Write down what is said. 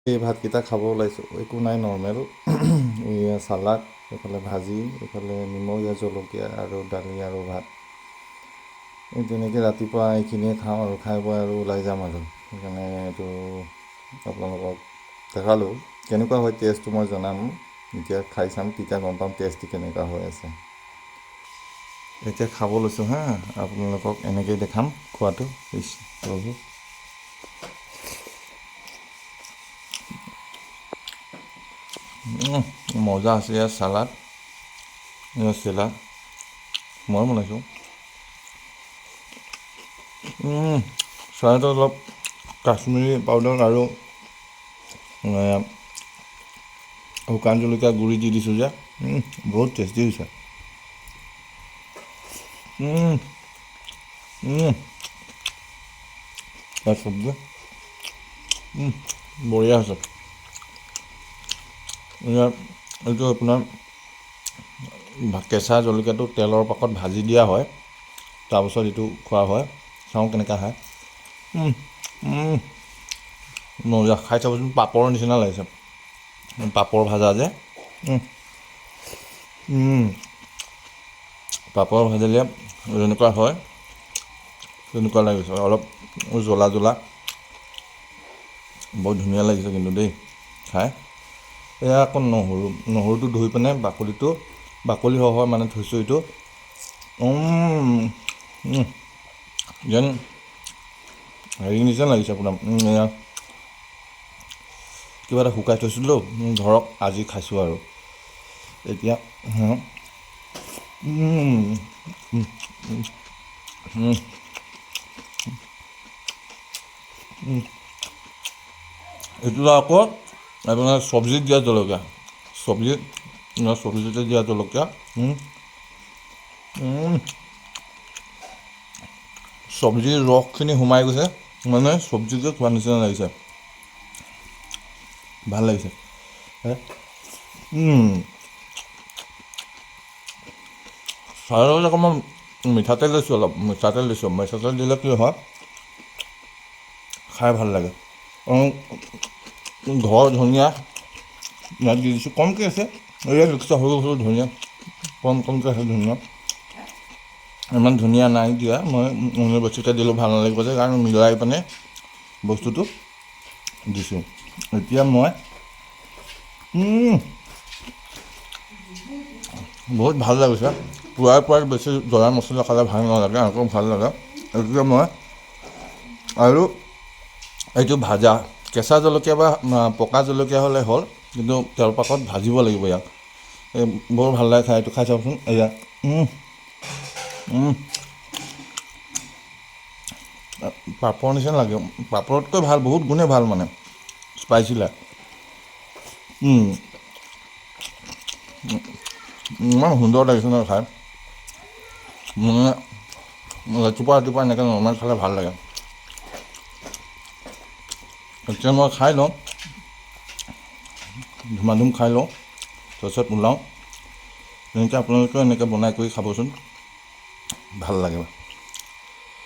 এই ভাতকেইটা খাব ওলাইছোঁ, একো নাই নৰ্মেল। এয়া চালাড, এইফালে ভাজি, এইফালে নিমখীয়া জলকীয়া আৰু দালি আৰু ভাত। এই তেনেকৈ ৰাতিপুৱা এইখিনিয়ে খাওঁ আৰু খাই বৈ আৰু ওলাই যাম আৰু সেইকাৰণে এইটো আপোনালোকক দেখালোঁ। কেনেকুৱা হয় টেষ্টটো মই জনাম, এতিয়া খাই চাম তেতিয়া গম পাম টেষ্টটো কেনেকুৱা হৈ আছে। এতিয়া খাব লৈছোঁ হা, আপোনালোকক এনেকৈয়ে দেখাম খোৱাটো। প্ৰভু মজা আছে ইয়াৰ চালাড, ইয়াৰ চেলাড মই বনাইছোঁ। চালাডত অলপ কাশ্মীৰী পাউডাৰ আৰু শুকান জলকীয়া গুড়ি দি দিছোঁ যে, বহুত টেষ্টি হৈছে। তাৰ চব্জি বঢ়িয়া হৈছে। এইটো আপোনাৰ কেঁচা জলকীয়াটো তেলৰ পাকত ভাজি দিয়া হয়, তাৰপাছত এইটো খোৱা হয়। চাওঁ কেনেকুৱা হয়। মজা, খাই চাবচোন, পাপৰৰ নিচিনা লাগিছে, পাপৰ ভাজা যে। পাপৰ ভাজিলে যেনেকুৱা হয় তেনেকুৱা লাগিছে, অলপ জ্বলা জ্বলা, বহুত ধুনীয়া লাগিছে কিন্তু দেই খাই। এয়া আকৌ নহৰুটো ধুই পিনে বাকলি সহ মানে থৈছোঁ এইটো। যেন হেৰি নিচিনা লাগিছে আপোনাৰ, কিবা এটা শুকাই থৈছিলোঁ, ধৰক আজি খাইছোঁ আৰু এতিয়া। এইটো আকৌ আপোনাৰ চব্জিত দিয়া জলকীয়া, চব্জিতে দিয়া জলকীয়া। চব্জিৰ ৰসখিনি সোমাই গৈছে, মানে চব্জিতে খোৱা নিচিনা লাগিছে, ভাল লাগিছে। চালাডত অকণমান মিঠাতেল লৈছোঁ, মিঠাতেল দিলে কি হয় খাই ভাল লাগে। ঘৰৰ ধনিয়া ইয়াত দি দিছোঁ, কমকৈ আছে, এয়া সৰু সৰু ধনিয়া, কমকৈ আছে ধনিয়া। ইমান ধুনীয়া নাই দিয়া, মই বেছিকৈ দিলোঁ ভাল নালাগিব যে, কাৰণ মিলাই পিনে বস্তুটো দিছোঁ। এতিয়া মই বহুত ভাল লাগিছে। পুৱাই বেছি জ্বলা মছলা খালে ভাল নালাগে, আকৌ ভাল লাগে। এতিয়া মই আৰু এইটো ভাজা কেঁচা জলকীয়া বা পকা জলকীয়া হ'লে হ'ল, কিন্তু তেলপাকত ভাজিব লাগিব ইয়াক। বৰ ভাল লাগে খাই, এইটো খাই চাওকচোন। এয়া পাপৰ নিচিনা লাগে, পাপৰতকৈ ভাল, বহুত গুণে ভাল, মানে স্পাইচি লাগে। ইমান সুন্দৰ লাগিছে নহয় খাই, মানে ৰাতিপুৱা এনেকৈ নৰ্মেল খালে ভাল লাগে। এতিয়া মই খাই লওঁ, ধুমাধুম খাই লওঁ, তাৰপিছত ওলাওঁ। তেনেকৈ আপোনালোকেও এনেকৈ বনাই কৰি খাবচোন, ভাল লাগে।